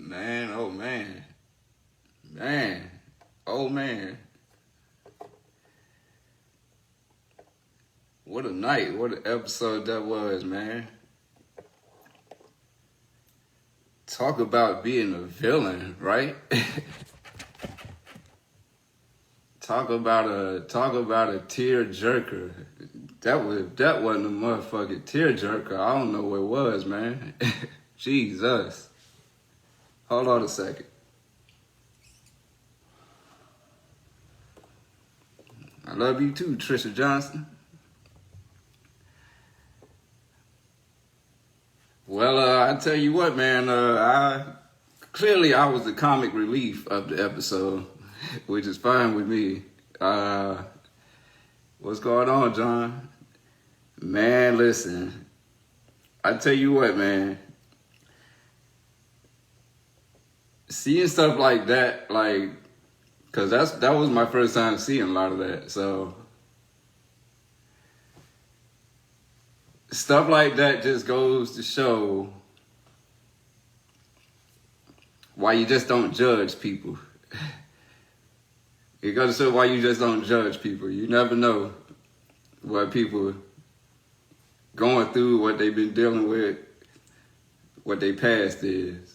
Man, oh man. Man. Oh man. What a night. What an episode that was, man. Talk about being a villain, right? Talk about a tear jerker. That wasn't a motherfucking tear jerker. I don't know what it was, man. Jesus. Hold on a second. I love you too, Trisha Johnson. Well, I tell you what, man. I was the comic relief of the episode, which is fine with me. What's going on, John? Man, listen. I tell you what, man. Seeing stuff like that, cause that was my first time seeing a lot of that. So stuff like that just goes to show why you just don't judge people. It goes to show why you just don't judge people. You never know what people going through, what they've been dealing with, what their past is.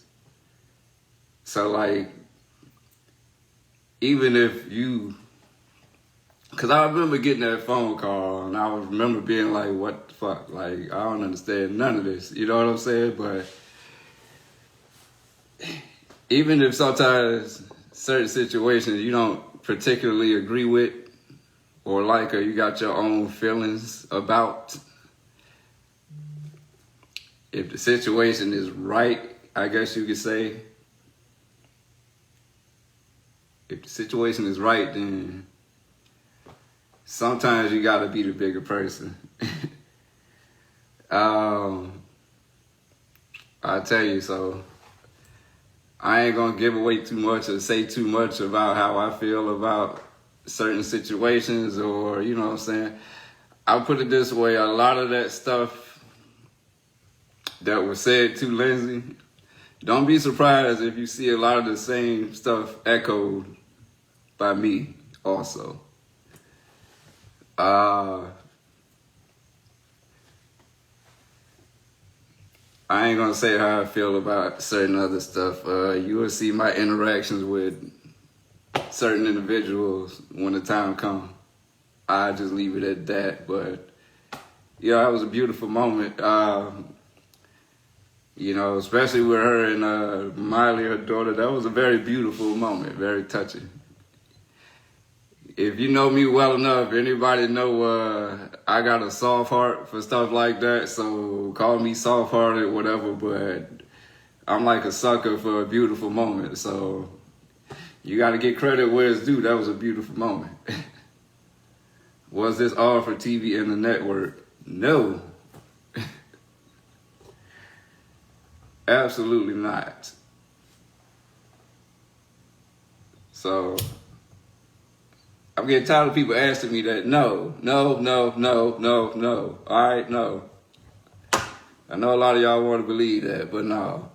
So even if you, because I remember getting that phone call and I remember being like, what the fuck? I don't understand none of this. You know what I'm saying? But even if sometimes certain situations you don't particularly agree with or or you got your own feelings about, if the situation is right, I guess you could say, if the situation is right, then sometimes you gotta be the bigger person. I tell you, so I ain't gonna give away too much or say too much about how I feel about certain situations, or you know what I'm saying. I'll put it this way: a lot of that stuff that was said to Lindsay, don't be surprised if you see a lot of the same stuff echoed by me also. I ain't gonna say how I feel about certain other stuff. You will see my interactions with certain individuals when the time comes. I just leave it at that. But yeah, it was a beautiful moment. Especially with her and Miley, her daughter. That was a very beautiful moment, very touching. If you know me well enough, anybody know I got a soft heart for stuff like that, so call me soft-hearted, whatever, but I'm like a sucker for a beautiful moment, so you got to get credit where it's due. That was a beautiful moment. Was this all for TV and the network? No. Absolutely not. So I'm getting tired of people asking me that. No. All right, no. I know a lot of y'all want to believe that, but no.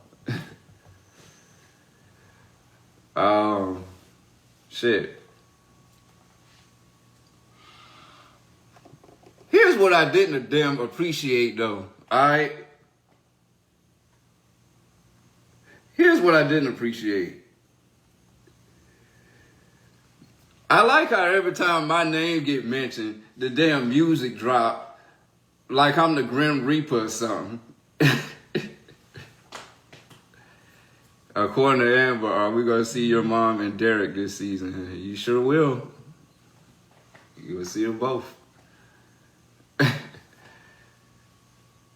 Shit. Here's what I didn't damn appreciate, though. All right. Here's what I didn't appreciate. I like how every time my name get mentioned, the damn music drop like I'm the Grim Reaper or something. According to Amber, are we going to see your mom and Derek this season? You sure will. You will see them both.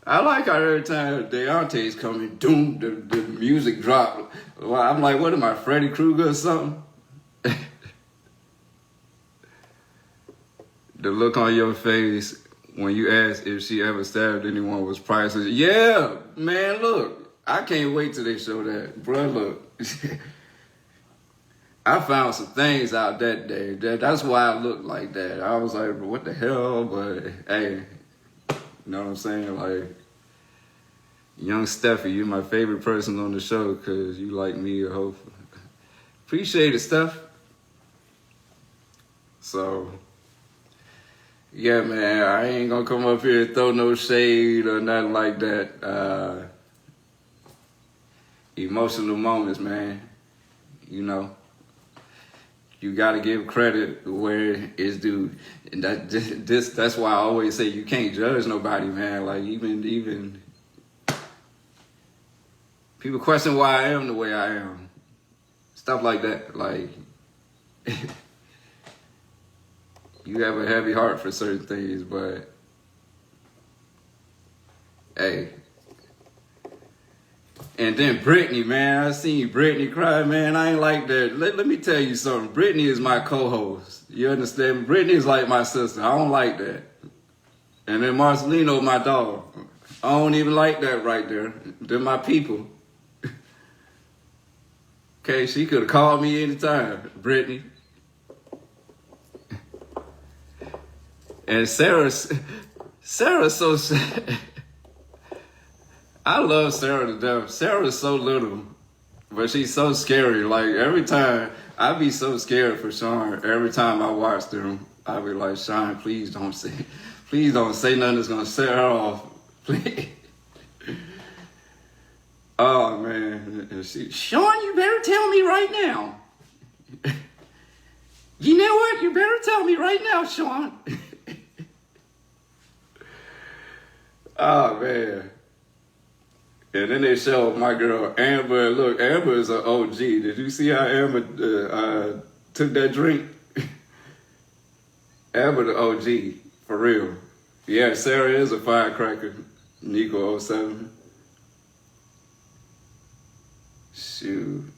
I like how every time DAONTE's coming, doom, the music drop. Well, I'm like, what am I, Freddy Krueger or something? The look on your face when you asked if she ever stabbed anyone was priceless. Yeah, man, look. I can't wait till they show that. Bruh, look. I found some things out that day. That's why I looked like that. I was like, what the hell? But, hey, you know what I'm saying? Young Steffi, you're my favorite person on the show because you like me, I hope. Appreciate it, Steph. So, yeah, man, I ain't gonna come up here and throw no shade or nothing like that. Emotional moments, man. You know, you gotta give credit where it's due. And that's why I always say you can't judge nobody, man. Like, even people question why I am the way I am. Stuff like that. Like, you have a heavy heart for certain things, but hey. And then Brittany, man, I seen Brittany cry, man. I ain't like that. Let me tell you something. Brittany is my co-host. You understand? Brittany is like my sister. I don't like that. And then Marcelino, my dog. I don't even like that right there. They're my people. Okay, she could have called me anytime, Brittany. And Sarah's so sad. I love Sarah to death. Sarah's so little, but she's so scary. Like, every time, I be so scared for Sean. Every time I watch them, I be like, Sean, please don't say nothing that's gonna set her off. Please. Oh, man. And Sean, you better tell me right now. You know what? You better tell me right now, Sean. Oh, man. And then they show my girl Amber. Look, Amber is an OG. Did you see how Amber took that drink? Amber the OG, for real. Yeah, Sarah is a firecracker. Nico 07. Shoot.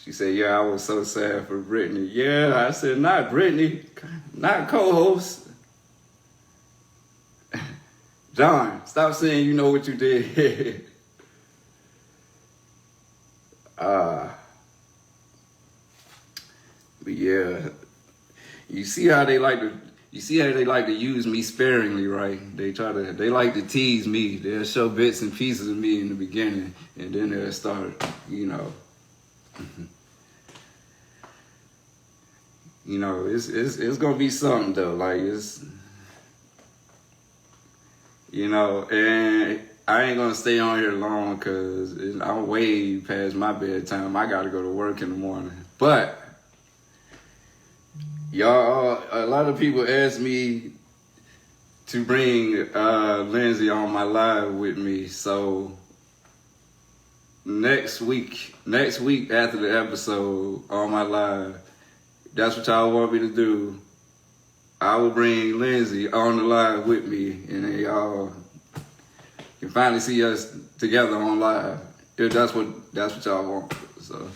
She said, yeah, I was so sad for Brittany. Yeah, I said, not Brittany, not co-host. John, stop saying you know what you did. But yeah, you see how they like to use me sparingly, right? They like to tease me. They'll show bits and pieces of me in the beginning, and then they'll start, you know. You know, it's gonna be something though. Like, it's. You know, and I ain't gonna stay on here long because I'm way past my bedtime. I gotta go to work in the morning. But y'all, a lot of people ask me to bring Lindsay on my live with me. So next week after the episode on my live, that's what y'all want me to do. I will bring Lindsay on the live with me, and then y'all can finally see us together on live. If that's what y'all want. So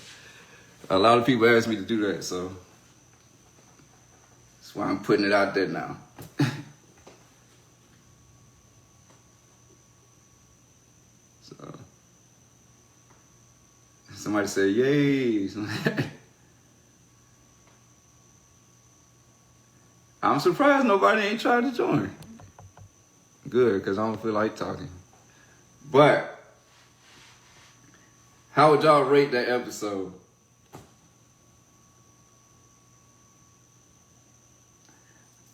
a lot of people ask me to do that, so that's why I'm putting it out there now. So somebody say yay. I'm surprised nobody ain't tried to join. Good, because I don't feel like talking. But how would y'all rate that episode?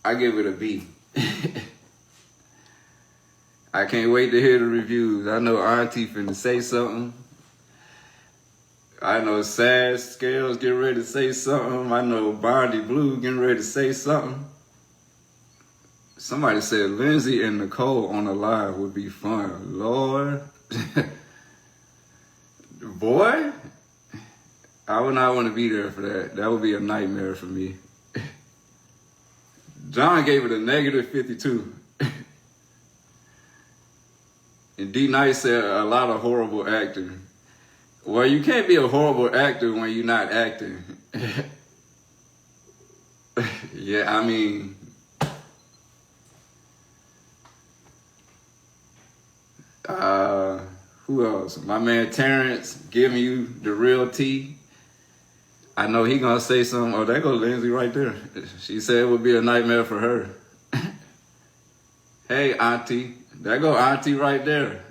I give it a B. I can't wait to hear the reviews. I know Auntie finna say something. I know Sad Scales getting ready to say something. I know Bondy Blue getting ready to say something. Somebody said Lindsay and Nicole on a live would be fun. Lord. Boy, I would not want to be there for that. That would be a nightmare for me. John gave it a -52. And D Nice said a lot of horrible acting. Well, you can't be a horrible actor when you're not acting. Yeah, I mean, who else? My man Terrence giving you the real tea. I know he gonna say something. Oh, there goes Lindsay right there. She said it would be a nightmare for her. Hey, Auntie. There go Auntie right there.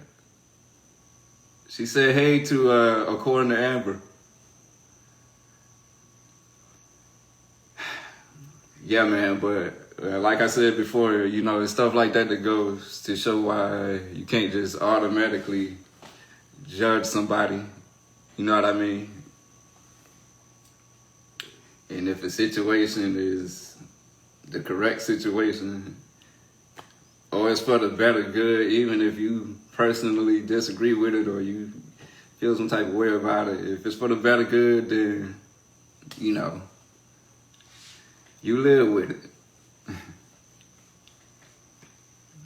She said hey to according to Amber. Yeah, man, but like I said before, you know, it's stuff like that that goes to show why you can't just automatically judge somebody. You know what I mean? And if a situation is the correct situation, or it's for the better good, even if you personally disagree with it or you feel some type of way about it, if it's for the better good, then, you know, you live with it.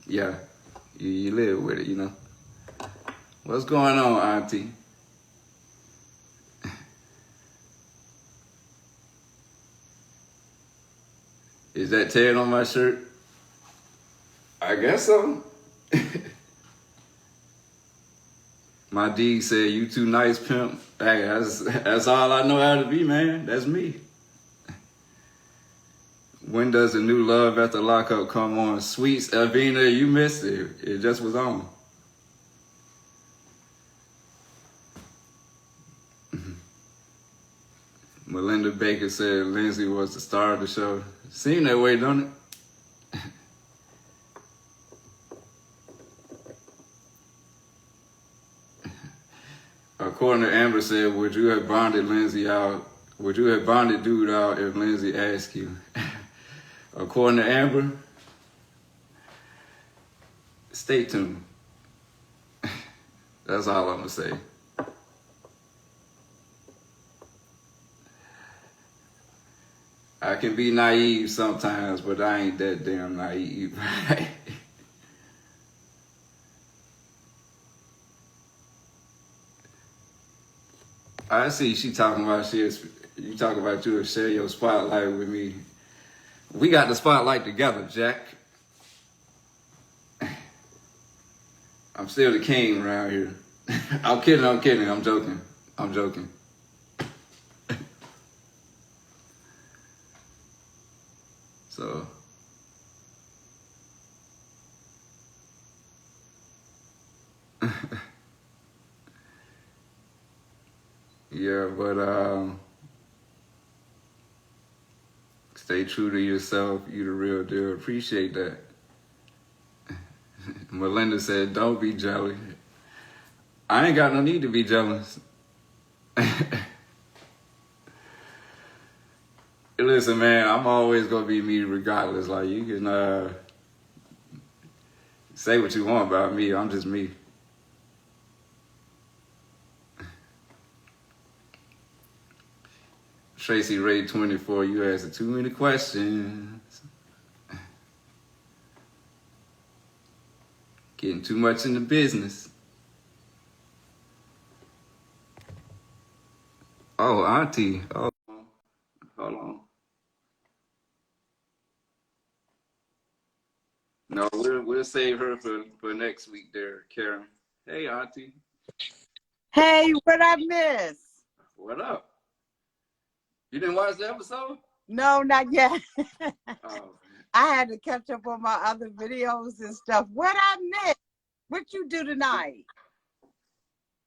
Yeah, you live with it, you know. What's going on, Auntie? Is that Ted on my shirt? I guess so. My D said, you too nice, pimp. Hey, that's all I know how to be, man. That's me. When does the new Love After Lockup come on? Sweets, Elvina, you missed it. It just was on. Melinda Baker said Lindsay was the star of the show. Seemed that way, don't it? According to Amber said, would you have bonded Lindsay out? Would you have bonded dude out if Lindsay asked you? According to Amber, stay tuned. That's all I'm gonna say. I can be naive sometimes, but I ain't that damn naive, right? I see she talking about you talking about you share your spotlight with me. We got the spotlight together, Jack. I'm still the king around here. I'm kidding, I'm joking. I'm joking. So yeah, but stay true to yourself. You the real deal. Appreciate that. Melinda said, don't be jealous. I ain't got no need to be jealous. Listen, man, I'm always gonna be me regardless. Like, you can say what you want about me. I'm just me. Tracy Ray 24, you asked too many questions. Getting too much in the business. Oh, Auntie. Oh, hold on. No, we'll save her for next week there, Karen. Hey, Auntie. Hey, what I miss? What up? You didn't watch the episode? No, not yet. Oh. I had to catch up on my other videos and stuff. What I missed? What you do tonight?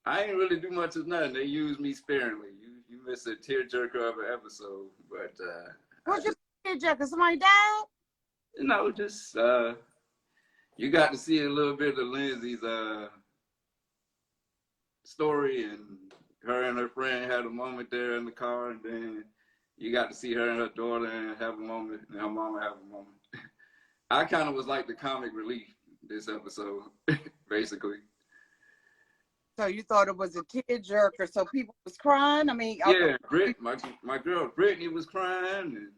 I ain't really do much of nothing. They used me sparingly. You missed a tearjerker of an episode, but What's your tearjerker? Somebody died? You know, just you got to see a little bit of Lindsay's story, and her and her friend had a moment there in the car, and then you got to see her and her daughter and have a moment, and her mama have a moment. I kind of was like the comic relief this episode, basically. So you thought it was a tearjerker, so people was crying? I mean, yeah, my girl Brittany was crying, and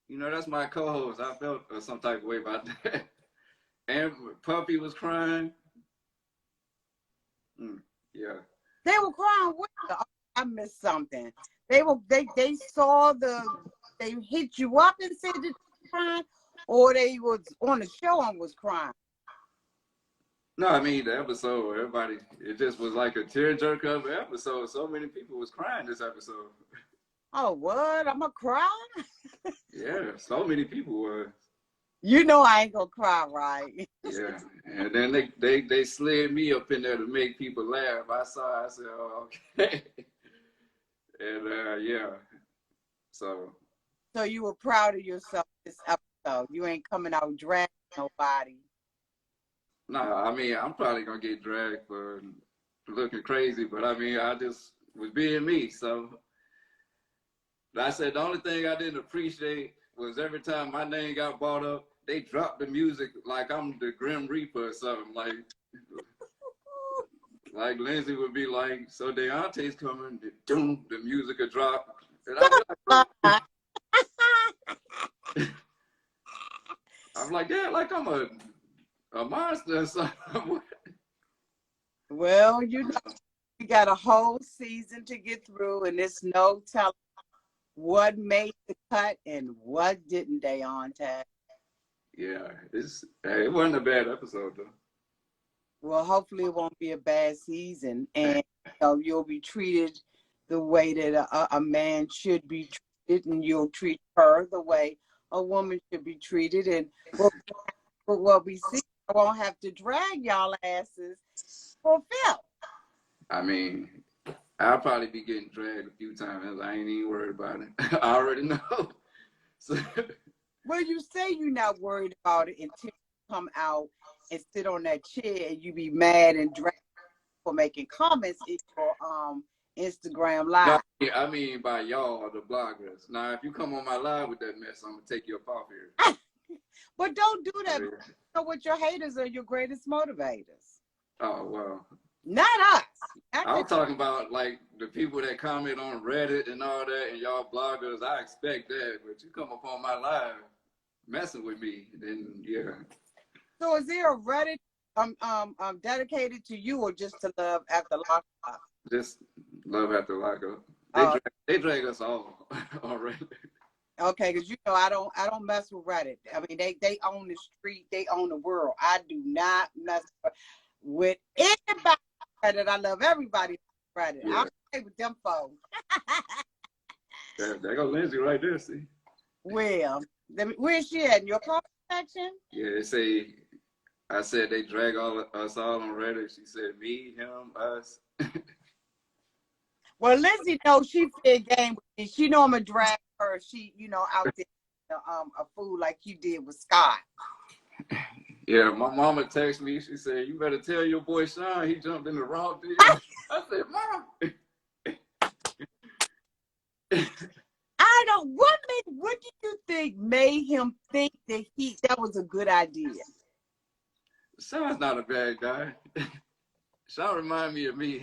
you know, that's my co-host. I felt some type of way about that. And Puppy was crying. Yeah. They were crying with you. I missed something. They saw they hit you up and said that you were crying, or they was on the show and was crying. No, I mean the episode, everybody, it just was like a tearjerker of an episode. So many people was crying this episode. Oh, what? I'm gonna cry? Yeah, so many people were. You know I ain't gonna cry, right? Yeah, and then they slid me up in there to make people laugh. I saw, I said, oh, okay, and yeah, so. So you were proud of yourself this episode. You ain't coming out dragging nobody. Nah, I mean, I'm probably gonna get dragged for looking crazy, but I mean, I just was being me. So I said the only thing I didn't appreciate was every time my name got brought up, they dropped the music like I'm the Grim Reaper or something. Like Lindsay would be like, "So Deonte's coming," doom, the music would drop, and I'd be like, I'm like, yeah, like I'm a monster or something. Well, you know, we got a whole season to get through, and it's no telling what made the cut and what didn't, Deonte. Yeah, it wasn't a bad episode though. Well, hopefully it won't be a bad season, and you know, you'll be treated the way that a man should be treated, and you'll treat her the way a woman should be treated. And what we see, I won't have to drag y'all asses for Phil. I mean, I'll probably be getting dragged a few times. I ain't even worried about it. I already know. So, Well, you say you're not worried about it until you come out and sit on that chair and you be mad and dragged for making comments in your Instagram live. no, I mean by y'all, the bloggers. Now, if you come on my live with that mess, I'm gonna take you up off here. But don't do that. You know what, your haters are your greatest motivators. Oh well. Not us. I'm talking about like the people that comment on Reddit and all that, and y'all bloggers. I expect that, but you come up on my live messing with me, then yeah. So is there a Reddit dedicated to you or just to Love After Lockup? Just Love After Lockup. They drag us all already. Okay, because you know I don't mess with Reddit. I mean they own the street, they own the world. I do not mess with anybody Reddit. I love everybody Reddit. Yeah. I'm okay with them folks. There go Lindsay right there, see. Well, where's she at? In your comment section? Yeah, I said they drag us all on Reddit. She said me, him, us. Well, Lindsay knows she fair game with me. She know I'm a drag her. She, you know, out there a fool like you did with Scott. Yeah, my mama texted me. She said, "You better tell your boy Sean he jumped in the wrong DM." I said, "Mom." What do you think made him think that was a good idea? Sean's not a bad guy. Sean remind me of me.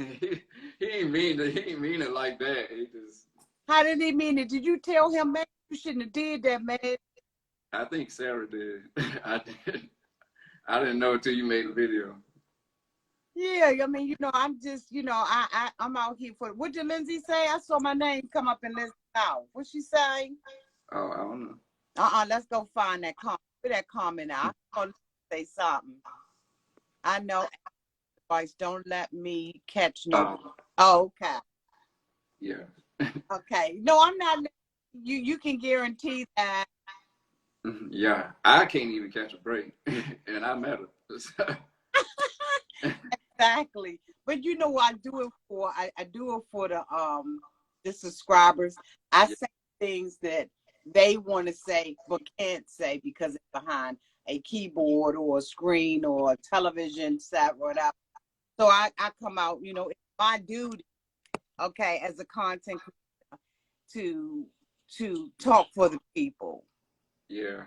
He ain't mean it like that. He just. How did he mean it? Did you tell him, man, you shouldn't have did that, man? I think Sarah did. I didn't know until you made the video. Yeah, I mean, you know, I'm just, you know, I'm out here for. What did Lindsay say? I saw my name come up and listen out. What she say? Oh, I don't know. Let's go find that comment. Put that comment out. I'm gonna say something. I know. Advice. Don't let me catch no. Oh, okay. Yeah. Okay. No, I'm not. You can guarantee that. Yeah, I can't even catch a break, and I met her. Exactly. But you know what I do it for? I do it for the subscribers. I say things that they want to say but can't say because it's behind a keyboard or a screen or a television set or whatever. So I come out, you know, it's my duty, okay, as a content creator to talk for the people. Yeah.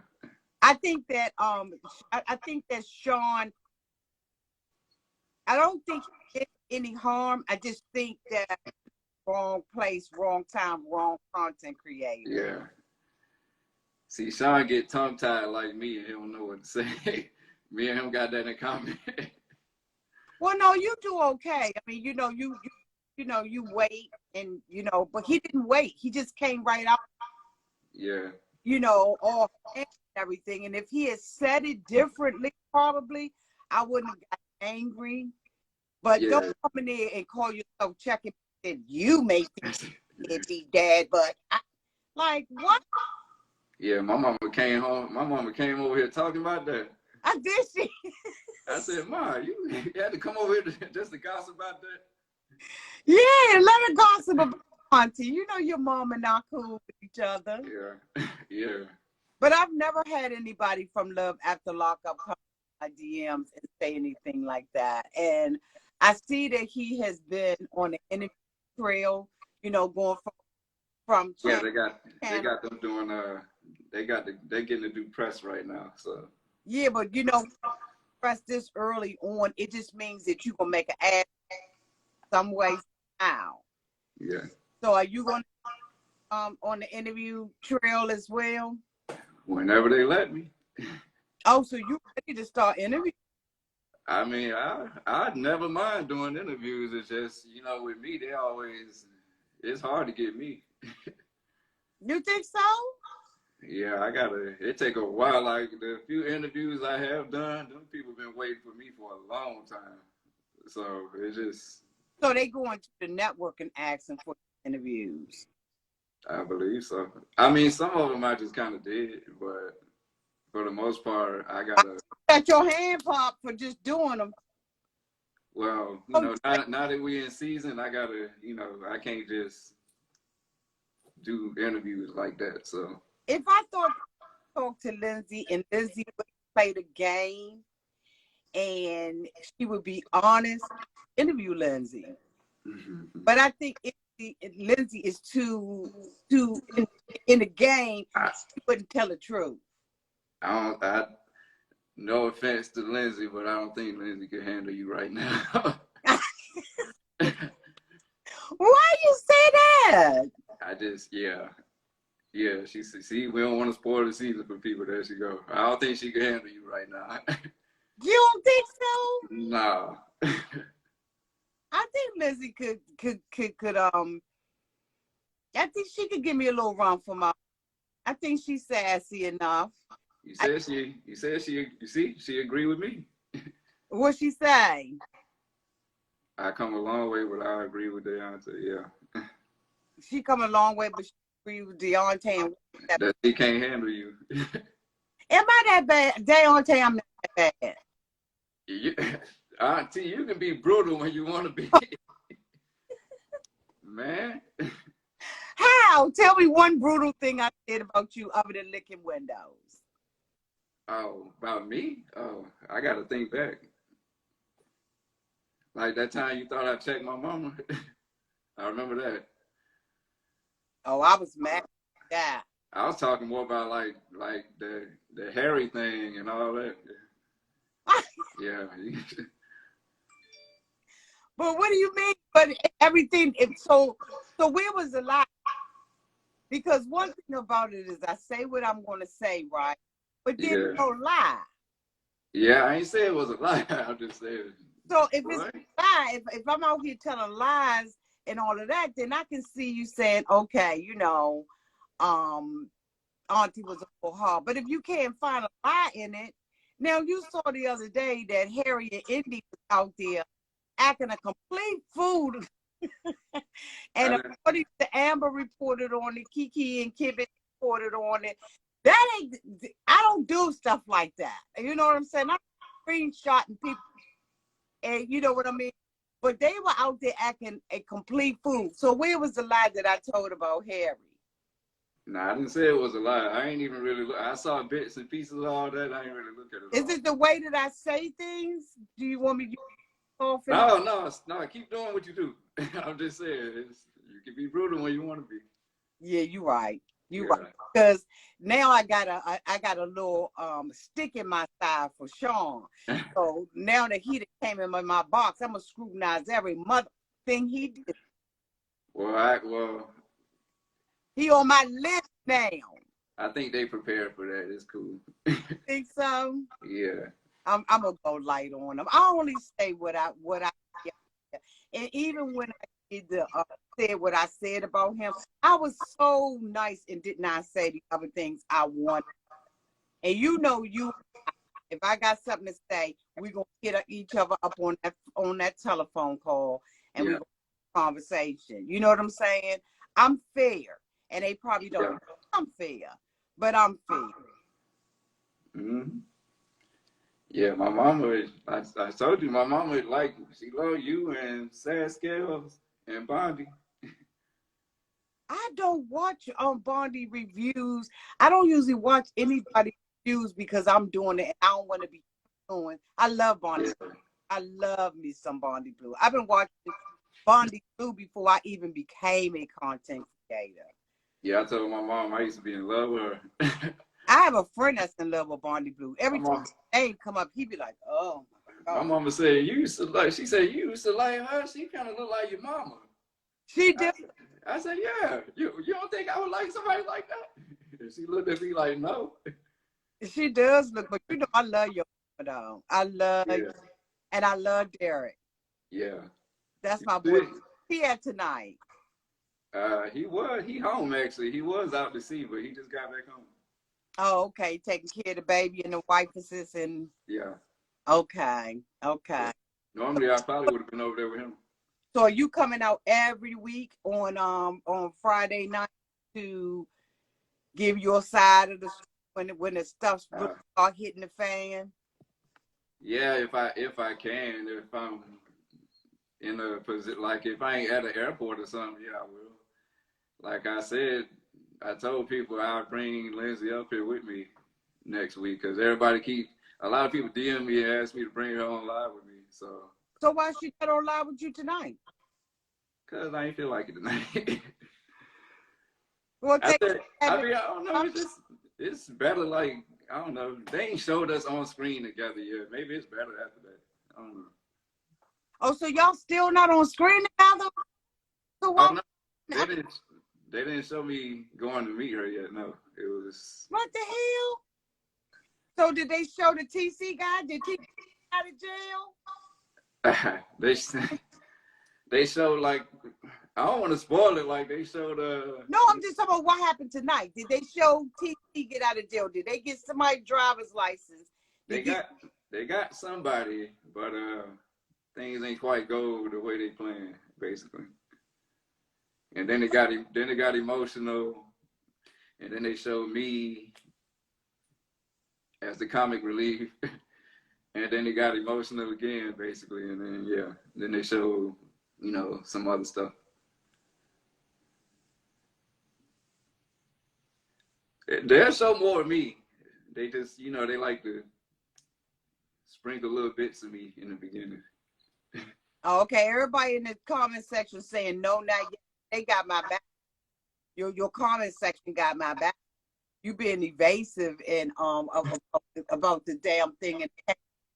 I think that Sean, I don't think he did any harm. I just think that wrong place, wrong time, wrong content creator. Yeah. See, Sean get tongue tied like me, and he don't know what to say. Me and him got that in common. Well, no, you do okay. I mean, you know, you wait, and you know, but he didn't wait. He just came right out. Yeah. You know, all and everything. And if he had said it differently, probably I wouldn't have got angry. But don't come in there and call yourself checking that you may be dad, but like what? Yeah, my mama came home. My mama came over here talking about that. I did she. I said, Ma, you had to come over here just to gossip about that. Yeah, let me gossip about Auntie. You know your mom and I cool with each other. Yeah, yeah. But I've never had anybody from Love After Lockup come to my DMs and say anything like that. And I see that he has been on the interview trail, you know, going from Yeah, channel they got them doing they're getting to do press right now. So yeah, but you know, press this early on, it just means that you're gonna make an ad some way somehow. yeah. So are you gonna on the interview trail as well? Whenever they let me. Oh, so you ready to start interviewing? I mean, I'd never mind doing interviews. It's just, with me, it's hard to get me. You think so? Yeah, it take a while. Like the few interviews I have done, them people been waiting for me for a long time. So it's just, So they going to the network and asking for interviews. I believe so. I mean, some of them I just kind of did, but for the most part, I gotta. Got your hand pop for just doing them. Well, now that we in season, I gotta, I can't just do interviews like that. So If I thought talk to Lindsay and Lindsay would play the game and she would be honest, interview Lindsay. But I think if Lindsay is too in the game, she wouldn't tell the truth. No offense to Lindsay, but I don't think Lindsay can handle you right now. Why you say that? Yeah. See, we don't want to spoil the season for people. There she go. I don't think she can handle you right now. You don't think so? No. I think Lindsay could I think she could give me a little run for my. I think she's sassy enough. You said she agreed with me. What she say? I come a long way, but I agree with DAONTE. Yeah. She come a long way, but she agree with DAONTE. And that she can't handle you. am I that bad? DAONTE, I'm not that bad. Auntie, you can be brutal when you want to be. Man. How? Tell me one brutal thing I said about you other than licking windows. Oh, about me? Oh, I got to think back. Like that time you thought I checked my mama. I remember that. Oh, I was mad at that. I was talking more about like the Harry thing and all that. Yeah. But what do you mean? But everything. So where was the lie? Because one thing about it is I say what I'm going to say, right? But then no lie. Yeah, I ain't say it was a lie. I'm just saying. So if it's a lie, if I'm out here telling lies and all of that, then I can see you saying, okay, Auntie was a little hard. But if you can't find a lie in it, now you saw the other day that Harry and Indy was out there acting a complete fool. And according to Amber reported on it, Kiki and Kibit reported on it. I don't do stuff like that. You know what I'm saying? I'm screenshotting people, and you know what I mean? But they were out there acting a complete fool. So where was the lie that I told about Harry? Nah, I didn't say it was a lie. I ain't even really look. I saw bits and pieces of all that. I ain't really look at it. Is it the way that I say things? Do you want me to off? No. Keep doing what you do. I'm just saying, you can be brutal when you want to be. Yeah, you're right. You're right. Because now I got a little stick in my thigh for Sean. So now that he came in my box, I'm gonna scrutinize every mother thing he did. Well, he on my list now. I think they prepared for that. It's cool. Think so? Yeah. I'm gonna go light on them. I only say what I and even when I did said what I said about him, I was so nice and did not say the other things I wanted. And if I got something to say, we're gonna hit each other up on that telephone call and we're gonna have a conversation. You know what I'm saying? I'm fair. And they probably don't think I'm fair. but I'm fit. Mm-hmm. Yeah, my mama is, I told you, my mama is like, she love you and Sad Scales and Bondi. I don't watch Bondi reviews. I don't usually watch anybody reviews because I'm doing it and I don't want to be doing. I love Bondi. Yeah. I love me some Bondi Blue. I've been watching Bondi Blue before I even became a content creator. Yeah, I told my mom I used to be in love with her. I have a friend that's in love with Bondi Blue. my Every time mom, his name come up, he be like, "Oh my my god." mama said you used to like. She said you used to like her. She kind of look like your mama. She I, did. I said, yeah. You don't think I would like somebody like that? And she looked at me like, no. She does look, but you know, I love your though. I love Yeah, and I love Derek. yeah. That's my boy. See, He had tonight. he home actually. He was out to sea, but he just got back home. Oh, okay. Taking care of the baby and the wife and Yeah. okay, Yeah. okay. Normally I probably would have been over there with him. So are you coming out every week on Friday night to give your side of the story when the stuff's really start hitting the fan? Yeah, if I can, if I'm in a position like if I ain't at an airport or something, yeah, I will. Like I said, I told people I'd bring Lindsay up here with me next week because a lot of people DM me and ask me to bring her on live with me. So why she not on live with you tonight? Cause I ain't feel like it tonight. Well, I said, I don't know. It's better. Like I don't know. They ain't showed us on screen together yet. Maybe it's better after that. I don't know. Oh, so y'all still not on screen together? So Oh why? no, they didn't. They didn't show me going to meet her yet. No, it was. What the hell? So did they show the TC guy? Did TC get out of jail? They showed like I don't want to spoil it. Like they showed No, I'm just talking about what happened tonight. Did they show TC get out of jail? Did they get somebody's driver's license? they got somebody, but things ain't quite go the way they planned, basically. And then it got emotional, and then they showed me as the comic relief, and then it got emotional again, basically, and then yeah, then they showed some other stuff. They'll show more of me. They just they like to sprinkle little bits of me in the beginning. Oh, okay, everybody in the comment section saying no, not yet. They got my back. Your comment section got my back. You being evasive and about the damn thing in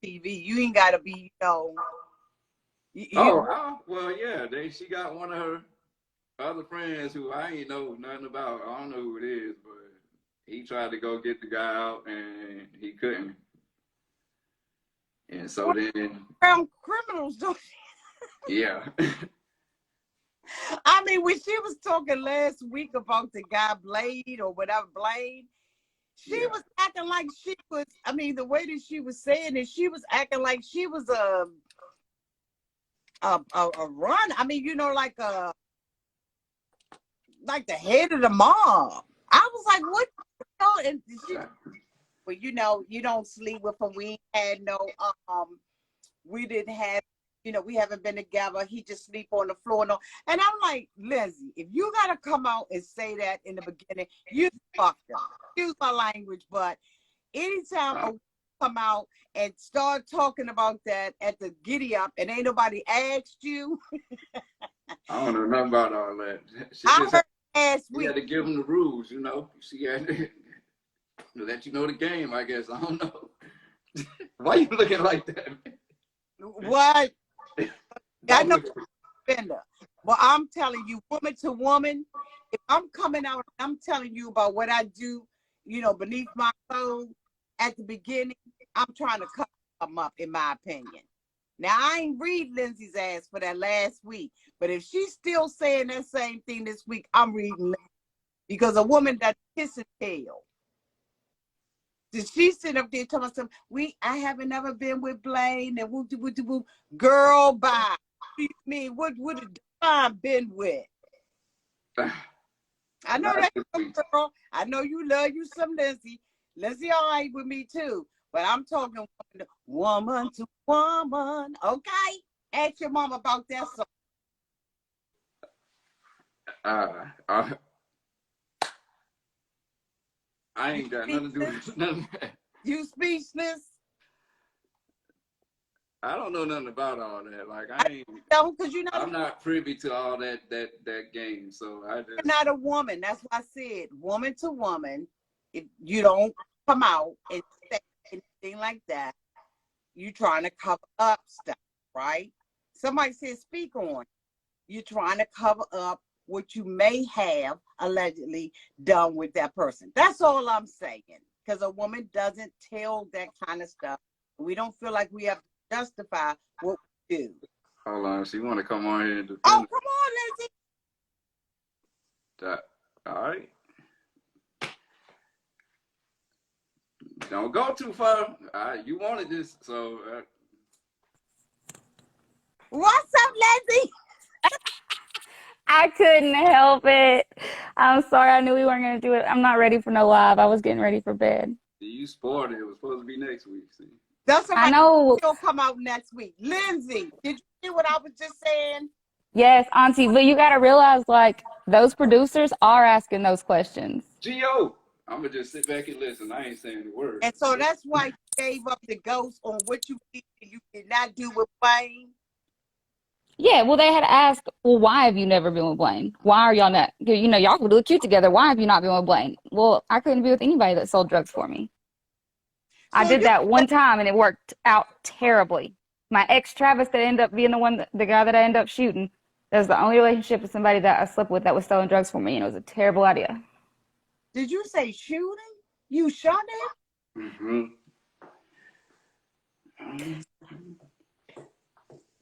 TV. You ain't gotta be, Well, yeah. She got one of her other friends who I ain't know nothing about. I don't know who it is, but he tried to go get the guy out and he couldn't. And so then criminals don't. Yeah. I mean, when she was talking last week about the guy Blade or whatever Blade, she was acting like she was. I mean, the way that she was saying it, she was acting like she was a run. I mean, like the head of the mob. I was like, what? And she, well, you don't sleep with him. We had no we didn't have. We haven't been together. He just sleep on the floor. No. And I'm like, Lizzie, if you got to come out and say that in the beginning, you fucked up. Excuse my language, but anytime a come out and start talking about that at the giddy up and ain't nobody asked you. I don't know nothing about all that. I heard last week. You had to give them the rules, She had to let you know the game, I guess. I don't know. Why you looking like that? What? I know offender. Well, I'm telling you, woman to woman, if I'm coming out, I'm telling you about what I do, beneath my clothes at the beginning, I'm trying to cut them up, in my opinion. Now, I ain't read Lindsay's ass for that last week, but if she's still saying that same thing this week, I'm reading because a woman that kisses tail. Did she sit up there telling us, I haven't ever been with Blaine and woo. Girl, bye. What you mean? What have Don been with? I know Not that, this week. girl. I know you love you some Lindsay. Lindsay all right with me too. But I'm talking woman to woman. Okay? Ask your mom about that song. Uh, uh, I ain't got nothing to do with nothing. You speechless? I don't know nothing about all that. Like I I ain't. don't, because you're I'm not privy to all that game. So I just. not a woman. That's why I said woman to woman. If you don't come out and say anything like that, you trying to cover up stuff, right? Somebody said speak on. You're trying to cover up what you may have allegedly done with that person. That's all I'm saying. Because a woman doesn't tell that kind of stuff. We don't feel like we have to justify what we do. Hold on, she want to come on here and defend. Oh, come on, Lindsay. All right. Don't go too far. You wanted this, so. What's up, Lindsay? I couldn't help it. I'm sorry. I knew we weren't going to do it. I'm not ready for no live. I was getting ready for bed. You spoiled it. It was supposed to be next week. See? That's all right. I know. She'll come out next week. Lindsay, did you hear what I was just saying? Yes, Auntie, but you got to realize, like, those producers are asking those questions. Gio, I'm going to just sit back and listen. I ain't saying a word. And so that's why you gave up the ghost on what you did and you did not do with Wayne. Yeah, well, they had asked, well, why have you never been with Blaine? Why are y'all not, you know, y'all could look cute together. Why have you not been with Blaine? Well, I couldn't be with anybody that sold drugs for me. I did that one time and it worked out terribly. My ex Travis that ended up being the guy that I ended up shooting, that was the only relationship with somebody that I slept with that was selling drugs for me, and it was a terrible idea. Did you say shooting? You shot him?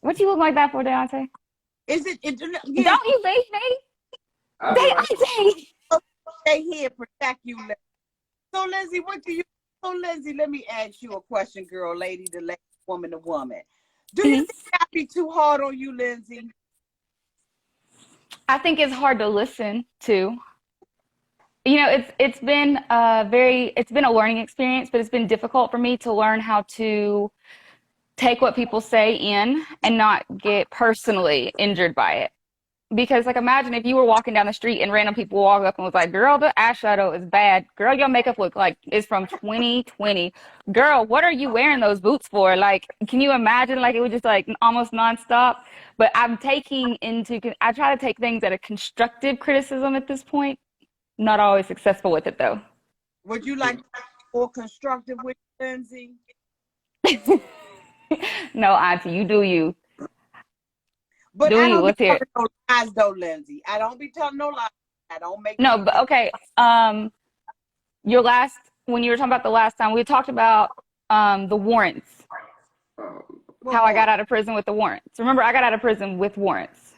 What you look like that for, Deontay? Is it? Don't you leave me? Deontay! Stay here, protect you. So, Lindsay, So, Lindsay, let me ask you a question, girl, lady to lady, woman to woman. Do you think that'd be too hard on you, Lindsay? I think it's hard to listen to. You know, it's been a learning experience, but it's been difficult for me to learn how to take what people say in and not get personally injured by it. Because, like, imagine if you were walking down the street and random people walk up and was like, girl, the eyeshadow is bad. Girl, your makeup look like it's from 2020. Girl, what are you wearing those boots for? Like, can you imagine? Like, it was just like almost nonstop. But I try to take things at a constructive criticism at this point. Not always successful with it, though. Would you like to be more constructive with Lindsay? No, Auntie, you do you. But do I you? don't Let's be hear telling no lies, though, Lindsay. I don't be telling no lies. I don't make no, but okay. When you were talking about the last time, we talked about the warrants. How I got out of prison with the warrants. Remember, I got out of prison with warrants.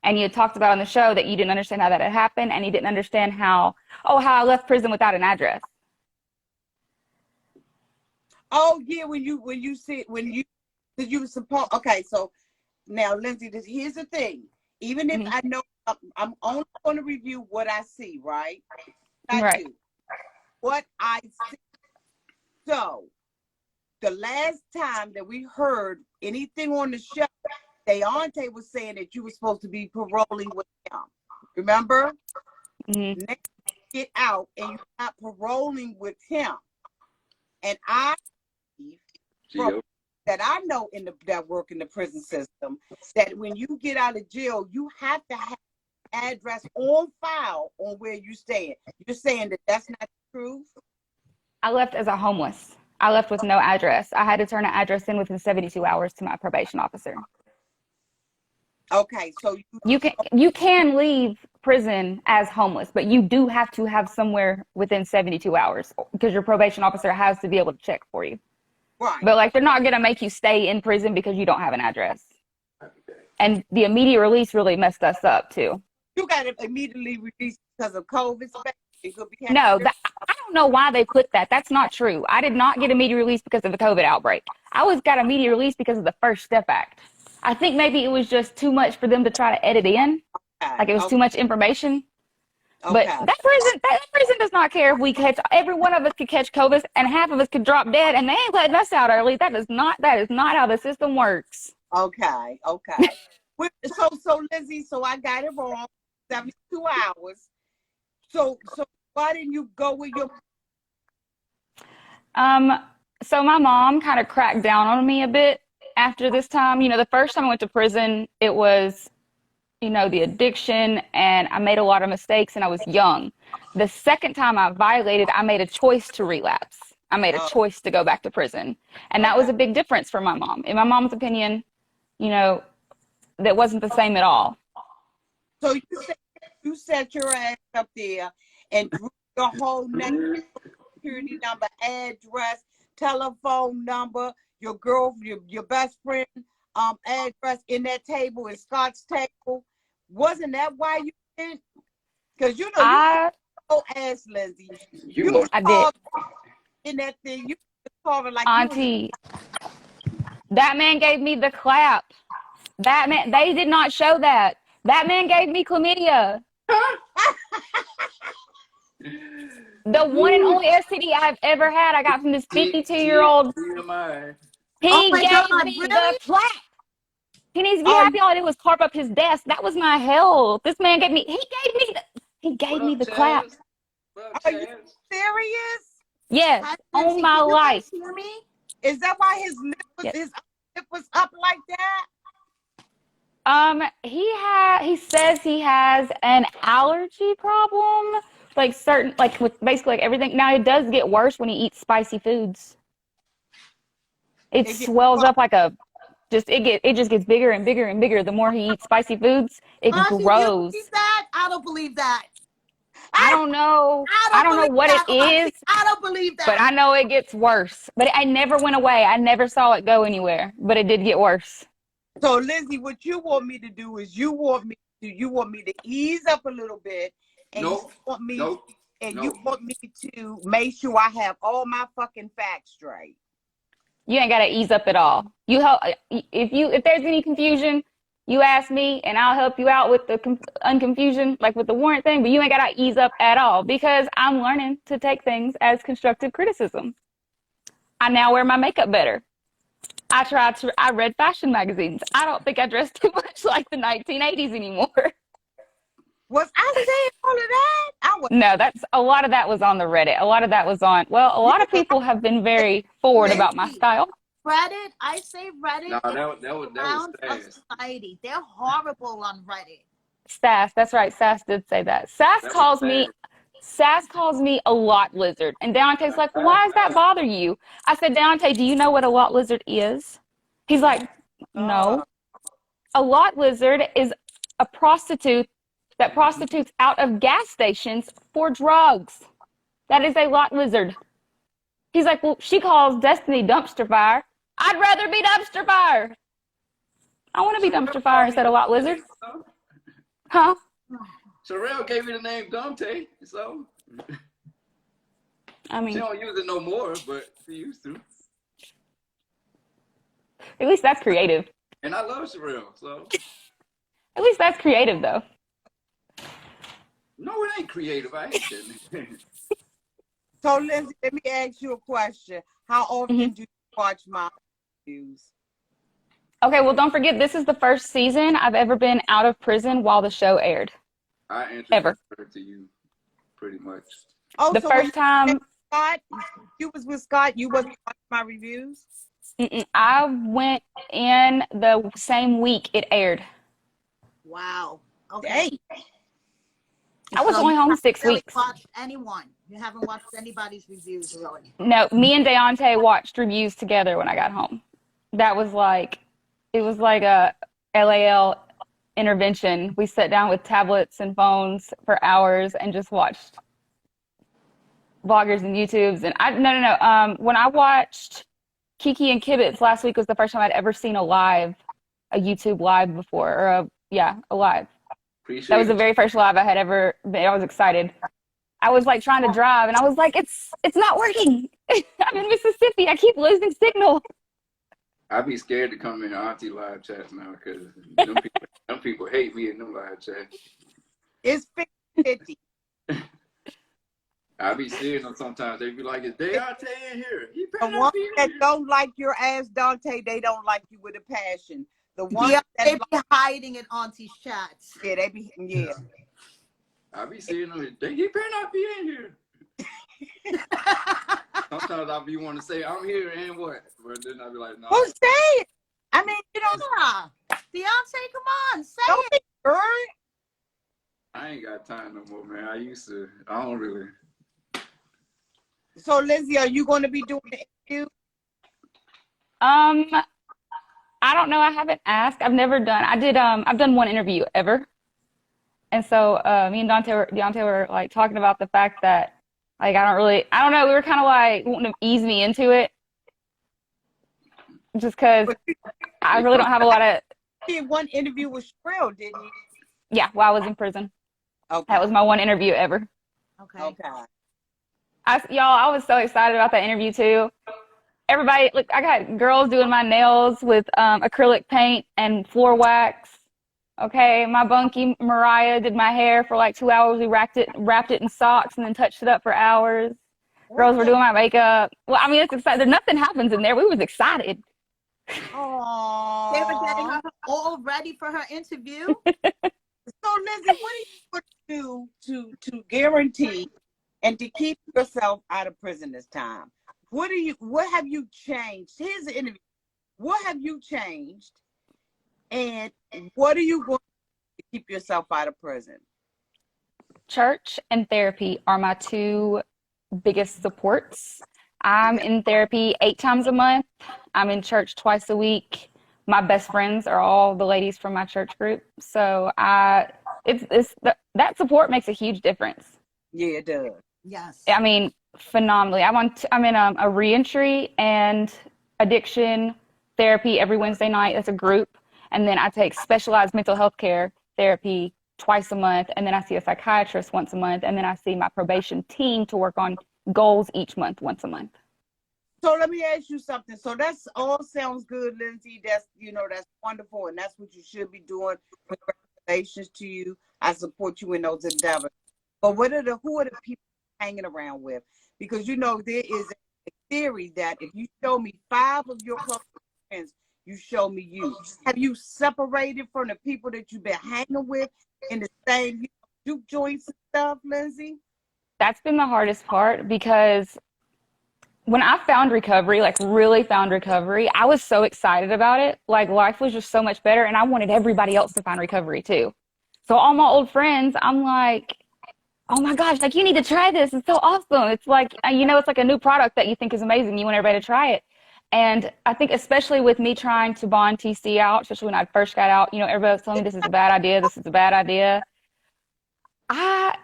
And you had talked about on the show that you didn't understand how that had happened, and you didn't understand how I left prison without an address. Oh yeah, when you were supposed. Okay, so now, Lindsay, here's the thing. Even if I know, I'm only going to review what I see, right? Right. What I see. So, the last time that we heard anything on the show, DAONTE was saying that you were supposed to be paroling with him. Remember? Mm-hmm. Next, get out and you're not paroling with him. And I that I know that work in the prison system, that when you get out of jail, you have to have an address on file on where you stand. You're saying that that's not the truth? I left as a homeless. I left with no address. I had to turn an address in within 72 hours to my probation officer. Okay, so you can leave prison as homeless, but you do have to have somewhere within 72 hours because your probation officer has to be able to check for you. Right. But like, they're not going to make you stay in prison because you don't have an address. And the immediate release really messed us up too. You got it immediately released because of COVID. No, I don't know why they put that. That's not true. I did not get immediate release because of the COVID outbreak. I got immediate release because of the First Step Act. I think maybe it was just too much for them to try to edit in. Like, it was too much information. But Okay. that prison does not care if we catch. Every one of us could catch COVID, and half of us could drop dead, and they ain't letting us out early. That is not how the system works. Okay. So Lizzie, so I got it wrong. 72 hours. So why didn't you go with your? So my mom kind of cracked down on me a bit after this time. The first time I went to prison, it was, the addiction, and I made a lot of mistakes, and I was young. The second time I violated, I made a choice to relapse. I made a choice to go back to prison. And that was a big difference for my mom. In my mom's opinion, that wasn't the same at all. So you set your ass up there and drew your whole name, security number, address, telephone number, your best friend address in that table, in Scott's table. Wasn't that why you did? Because you ass, Lindsay. I did. In that thing, you talking like Auntie, that man gave me the clap. That man, they did not show that. That man gave me chlamydia. The one and only STD I've ever had, I got from this 52-year-old. He gave me the clap. He needs to be happy. All I did was carve up his desk. That was my health. This man gave me the clap. Are you serious? Yes, on my life. Hear me? Is that why his lip was up like that? He says he has an allergy problem, with basically like everything. Now it does get worse when he eats spicy foods. It swells up like it just gets bigger and bigger and bigger the more he eats spicy foods. It grows. I don't believe that. I don't know. I don't know what it is. I don't believe that. But I know it gets worse. But I never went away. I never saw it go anywhere. But it did get worse. So Lizzie, what you want me to do is you want me to ease up a little bit, and you want me to make sure I have all my fucking facts straight. You ain't got to ease up at all. If there's any confusion, you ask me and I'll help you out with the unconfusion, like with the warrant thing, but you ain't got to ease up at all because I'm learning to take things as constructive criticism. I now wear my makeup better. I read fashion magazines. I don't think I dress too much like the 1980s anymore. Was I saying all of that? No, a lot of that was on the Reddit. A lot of that was a lot of people have been very forward about my style. Reddit, I say Reddit. No, that was of society. They're horrible on Reddit. Sass, that's right. Sass did say that. Sass calls me a lot lizard. And Daonte's like, why does that bother you? I said, Daonte, do you know what a lot lizard is? He's like, no. A lot lizard is a prostitute that prostitutes out of gas stations for drugs. That is a lot lizard. He's like, well, she calls Destiny dumpster fire. I'd rather be dumpster fire. I want to be dumpster fire instead of lot lizard. Huh? Sherelle gave me the name Dante, so. I mean, she don't use it no more, but she used to. At least that's creative. And I love Sherelle, so. At least that's creative, though. No, it ain't creative. I hate that. So, Lindsay, let me ask you a question. How often do you watch my reviews? Okay, well, don't forget, this is the first season I've ever been out of prison while the show aired. I introduced her to you, pretty much. Oh, the first time Scott, you was with Scott, you wasn't watching my reviews? I went in the same week it aired. Wow. Okay. Dang. I was only home 6 weeks. Watched anyone. You haven't watched anybody's reviews, really. No, me and Daonte watched reviews together when I got home. It was like a LAL intervention. We sat down with tablets and phones for hours and just watched vloggers and YouTubes. And when I watched Kiki and Kibitz last week was the first time I'd ever seen a YouTube live before, or a live. That was the very first live I had ever been. I was excited. I was like trying to drive and I was like, it's not working. I'm in Mississippi. I keep losing signal. I'd be scared to come in Auntie live chats now because them people hate me in them live chats. It's 50-50. I be seeing them sometimes. They be like, "Is Deontay in here? He The better ones not be in that here." don't like your ass, Dante, they don't like you with a passion. The ones Yeah, that they like, be hiding in Auntie's chats. yeah, they be, yeah. I be seeing them. He better not be in here. Sometimes I be want to say, "I'm here," and what? But then I be like, "No." Well, say it. I mean, you don't, Yeah. Deontay, come on, say don't it. be hurt. I ain't got time no more, man. I used to. I don't really. So, Lindsay, are you going to be doing the interview? I don't know. I haven't asked. I've never done. I did. I've done one interview ever, and so me and Deontay were like talking about the fact that like I don't know. We were kind of like wanting to ease me into it, just because But I really don't have a lot of. you did one interview with Shrill, didn't you? Yeah, while I was in prison, Okay. that was my one interview ever. Okay. Okay. I was so excited about that interview too. Everybody, look, I got girls doing my nails with acrylic paint and floor wax. Okay, my bunkie Mariah did my hair for like 2 hours. We wrapped it in socks and then touched it up for hours. Girls were doing my makeup. Well, I mean, it's exciting. Nothing happens in there. We was excited. Aww. They were getting her all ready for her interview. So, Lindsay, what are you going to do to guarantee and to keep yourself out of prison this time? What have you changed? Here's the interview. What have you changed? And what are you going to keep yourself out of prison? Church and therapy are my two biggest supports. I'm in therapy 8 times a month. I'm in church twice a week. My best friends are all the ladies from my church group. So that support makes a huge difference. Yeah, it does. Yes. I mean, phenomenally. I'm in a reentry and addiction therapy every Wednesday night. That's a group. And then I take specialized mental health care therapy twice a month. And then I see a psychiatrist once a month. And then I see my probation team to work on goals each month, once a month. So let me ask you something. So that's all sounds good, Lindsay. That's wonderful, and that's what you should be doing. Congratulations to you. I support you in those endeavors. But who are the people hanging around with? Because there is a theory that if you show me 5 of your close friends, you show me you. Have you separated from the people that you've been hanging with in the same juke joints and stuff, Lindsay? That's been the hardest part because when I found recovery, like really found recovery, I was so excited about it. Like life was just so much better and I wanted everybody else to find recovery too. So all my old friends, I'm like, oh my gosh, like you need to try this. It's so awesome. It's like, it's like a new product that you think is amazing. You want everybody to try it. And I think especially with me trying to bond TC out, especially when I first got out, everybody was telling me this is a bad idea. This is a bad idea. I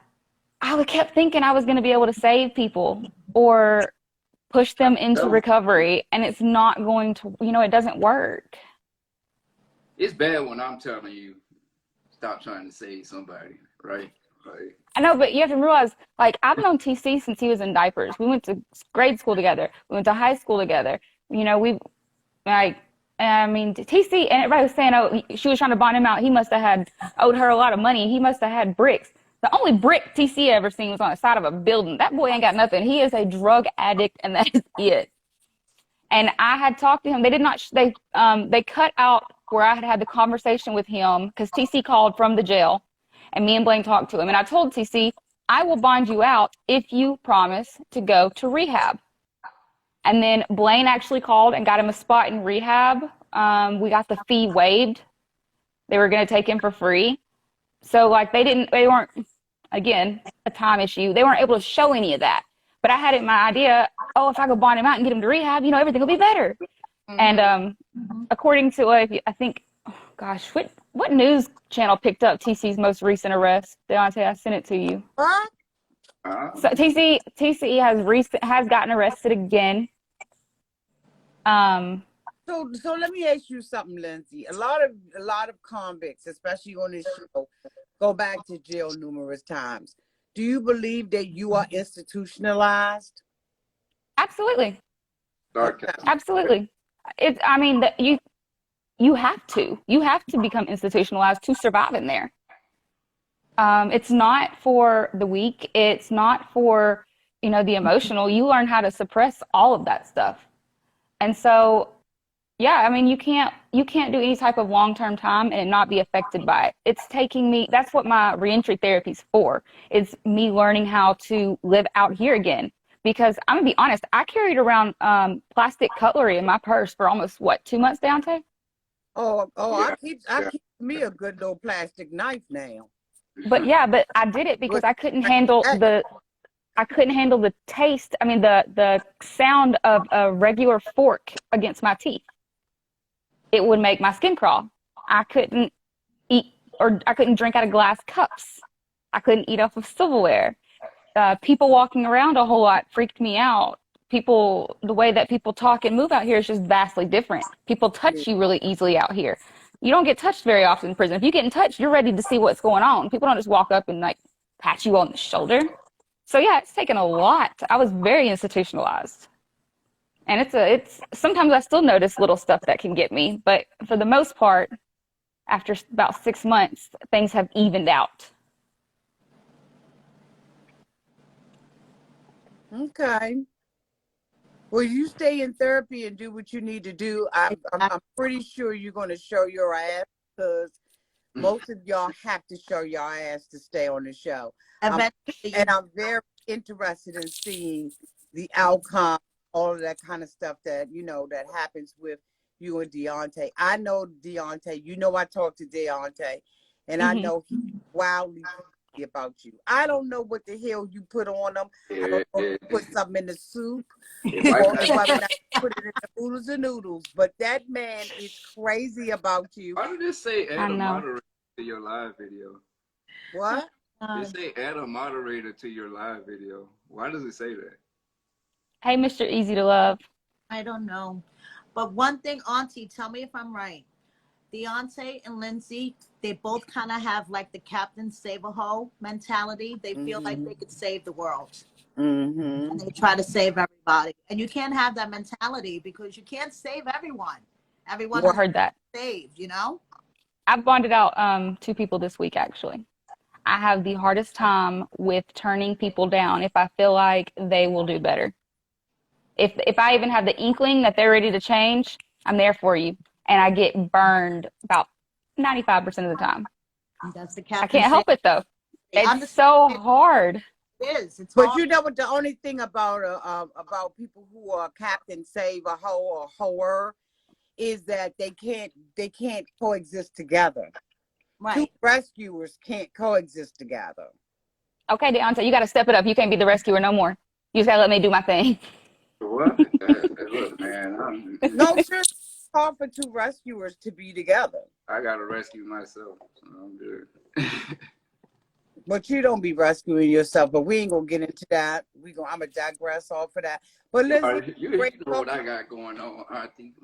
kept thinking I was going to be able to save people or push them into recovery, and it's not going to, it doesn't work. It's bad when I'm telling you, stop trying to save somebody, right? Like, I know, but you have to realize, like, I've known TC since he was in diapers. We went to grade school together. We went to high school together. TC, and everybody was saying, oh, she was trying to bond him out. He must have owed her a lot of money. He must have had bricks. The only brick TC ever seen was on the side of a building. That boy ain't got nothing. He is a drug addict, and that is it. And I had talked to him. They did not. They cut out where I had the conversation with him because TC called from the jail, and me and Blaine talked to him. And I told TC, I will bond you out if you promise to go to rehab. And then Blaine actually called and got him a spot in rehab. We got the fee waived. They were going to take him for free. So like they weren't, again, a time issue. They weren't able to show any of that. But I had it in my idea, if I could bond him out and get him to rehab, everything will be better. Mm-hmm. And according to, I think, what news channel picked up TC's most recent arrest? Deontay, I sent it to you. What? So TC has gotten arrested again. So let me ask you something, Lindsay. A lot of convicts, especially on this show, go back to jail numerous times. Do you believe that you are institutionalized? Absolutely. okay. Absolutely. You have to become institutionalized to survive in there. It's not for the weak. It's not for you know, the emotional, you learn how to suppress all of that stuff. And so, yeah, I mean, you can't do any type of long-term time and not be affected by it. It's taking me, that's what my reentry therapy's for. It's me learning how to live out here again. Because I'm gonna be honest, I carried around plastic cutlery in my purse for almost what, 2 months, Deontay? I Yeah. keep me a good little plastic knife now. But yeah, but I did it because But I couldn't handle the taste. I mean, the sound of a regular fork against my teeth. It would make my skin crawl. I couldn't eat, or I couldn't drink out of glass cups. I couldn't eat off of silverware. People walking around a whole lot freaked me out. People, the way that people talk and move out here is just vastly different. People touch you really easily out here. You don't get touched very often in prison. If you get touched, you're ready to see what's going on. People don't just walk up and like pat you on the shoulder. So yeah, it's taken a lot. I was very institutionalized. And it's sometimes I still notice little stuff that can get me, but for the most part, after about 6 months, things have evened out. okay. Well, you stay in therapy and do what you need to do. I'm pretty sure you're going to show your ass because most of y'all have to show your ass to stay on the show. Eventually, And I'm very interested in seeing the outcome, all of that kind of stuff that, you know, that happens with you and Deontay. I know Deontay. You know I talked to Deontay, and I know he's wildly crazy about you. I don't know what the hell you put on him. I don't know if you put something in the soup. Or if I put it in the oodles and noodles, but that man is crazy about you. Why did it say I add a know. moderator to your live video? What? It say add a moderator to your live video. Why does it say that? Hey, Mr. Easy to Love. I don't know. But one thing, Auntie, tell me if I'm right. Deontay and Lindsay, they both kind of have like the Captain Save-A-Ho mentality. They feel like they could save the world. And they try to save everybody. And you can't have that mentality because you can't save everyone. Everyone I has heard that. saved, you know? I've bonded out 2 people this week, actually. I have the hardest time with turning people down if I feel like they will do better. If I even have the inkling that they're ready to change, I'm there for you. And I get burned about 95% of the time. That's the I Captain can't help it, though. It's so hard. It is. It's But hard. you know what? The only thing about people who are Captain Save a Ho or Hoer is that they can't coexist together. Right. Two rescuers can't coexist together. Okay, Deontay, you got to step it up. You can't be the rescuer no more. You just got to let me do my thing. What? Look, man, No, sure. Call for two rescuers to be together. I gotta rescue myself, so I'm good. But you don't be rescuing yourself. But we ain't gonna get into that. I'm gonna digress off of that. But listen, You know what I got going on, Auntie.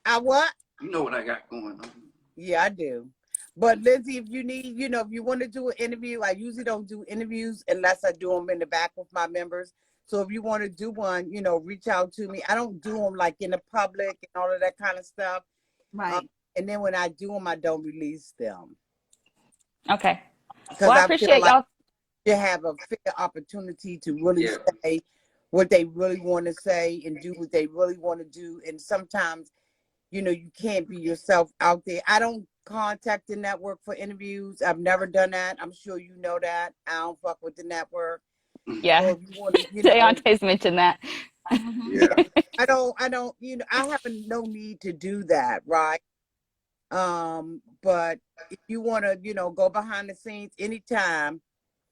I what? You know what I got going on. Yeah, I do. But Lindsay, if you need, if you want to do an interview, I usually don't do interviews unless I do them in the back with my members. So if you want to do one, reach out to me. I don't do them like in the public and all of that kind of stuff. Right. And then when I do them, I don't release them. Okay. Because Well, I feel appreciate like y'all. you have a fair opportunity to really say what they really want to say and do what they really want to do. And sometimes, you can't be yourself out there. I don't contact the network for interviews. I've never done that. I'm sure you know that. I don't fuck with the network. Yeah. So if you want to, Deontay's mentioned that. Yeah. I don't, I have no need to do that, right? But if you want to, go behind the scenes anytime,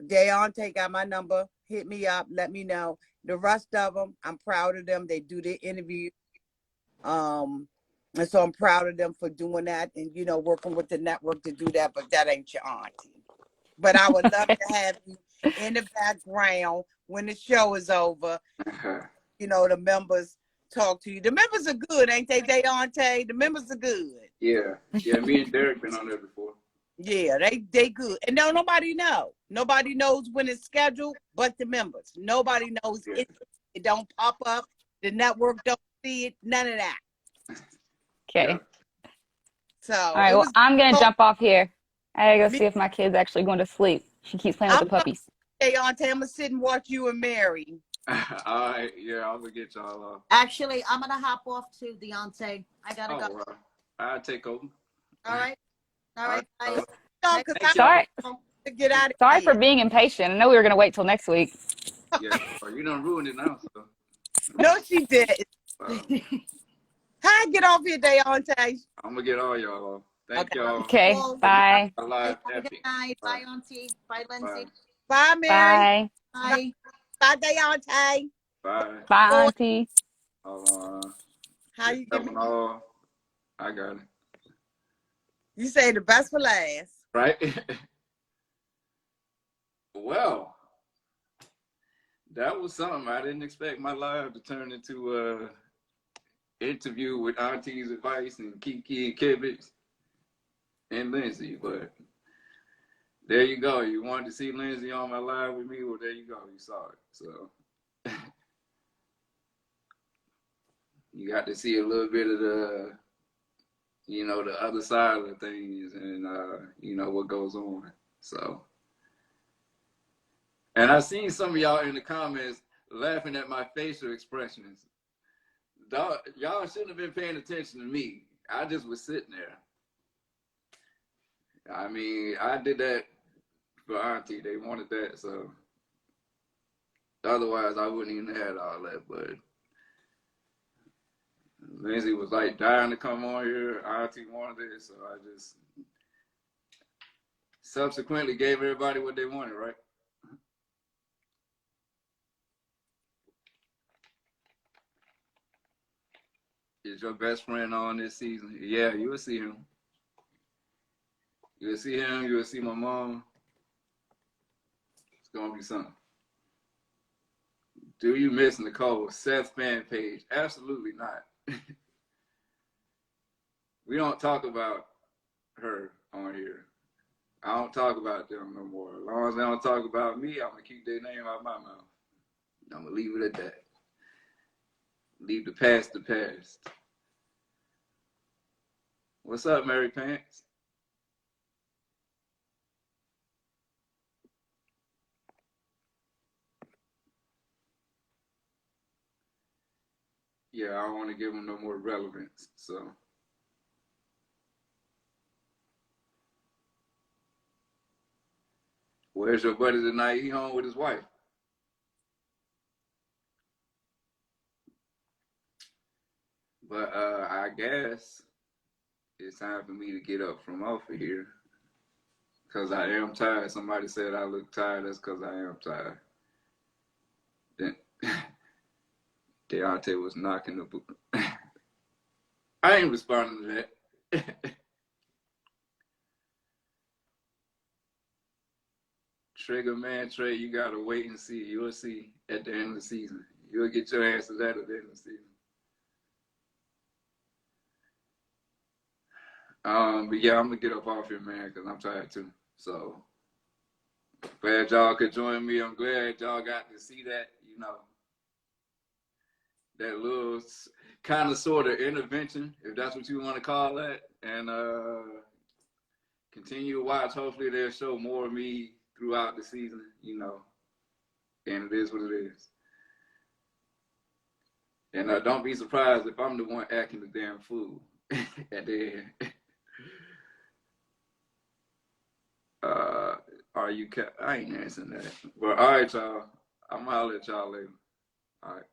Deontay got my number. Hit me up. Let me know. The rest of them, I'm proud of them. They do their interview. And so I'm proud of them for doing that and, working with the network to do that. But that ain't your auntie. But I would love to have you in the background when the show is over. The members talk to you. The members are good, ain't they, Deontay? The members are good. Yeah. Me and Derek been on there before. Yeah, they good. And nobody know. Nobody knows when it's scheduled but the members. Nobody knows it. It don't pop up. The network don't see it. None of that. Okay. Yeah. So all right. Well, I'm going to jump off here. I got to go see if my kid's actually going to sleep. She keeps playing with the puppies. Deontay, I'm gonna sit and watch you and Mary. All right, yeah, I'm gonna get y'all off. Actually, I'm gonna hop off too, Deontay. I gotta go. Well, I'll take over. All right. All right, guys. No, because Thank I'm Sorry, to get out of sorry here. for being impatient. I know we were gonna wait till next week. Yeah, well, you done ruined it now, so. No, she did. Uh, Hi, get off here, Deontay. I'm gonna get all y'all off. Thank Okay. y'all. Okay, Cool. bye. Alive, Have a good happy. night. Bye, Bye. Auntie. Bye, Lindsay. Bye, Mary. Bye. Bye. Bye, Deontay. Bye. Bye, Boy, Auntie. Hold on. how Get you that give me? one off. I got it. You say the best for last. Right? Well, that was something. I didn't expect my live to turn into a interview with Auntie's Advice and Kiki and Kivitz and Lindsay, but there you go. You wanted to see Lindsay on my live with me? Well, there you go. You saw it. So you got to see a little bit of the, the other side of the things and, what goes on. So, and I seen some of y'all in the comments laughing at my facial expressions. Y'all shouldn't have been paying attention to me. I just was sitting there. I mean, I did that for Auntie. They wanted that, so otherwise I wouldn't even have had all that. But Lindsay was like dying to come on here. Auntie wanted it, so I just subsequently gave everybody what they wanted, right? Is your best friend on this season? Yeah, you will see him. You will see him. You will see my mom. It's gonna be something. Do you miss Nicole? Seth's fan page? Absolutely not. We don't talk about her on here. I don't talk about them no more. As long as they don't talk about me, I'm gonna keep their name out of my mouth. I'm gonna leave it at that. Leave the past the past. What's up, Mary Pants? Yeah, I don't want to give them no more relevance. So, where's your buddy tonight? He home with his wife. But I guess it's time for me to get up from off of here. Because I am tired. Somebody said I look tired. That's because I am tired. Then Deontay was knocking the boot. I ain't responding to that. Trigger man, Trey, you gotta wait and see. You'll see at the end of the season. You'll get your answers at the end of the season. But yeah, I'm gonna get up off here, man, because I'm tired too. So glad y'all could join me. I'm glad y'all got to see that, that little kind of sort of intervention, if that's what you want to call that, and continue to watch. Hopefully they'll show more of me throughout the season, and it is what it is. And don't be surprised if I'm the one acting the damn fool at the end. Are you? I ain't answering that. But all right, y'all. I'm gonna holler at y'all later. All right.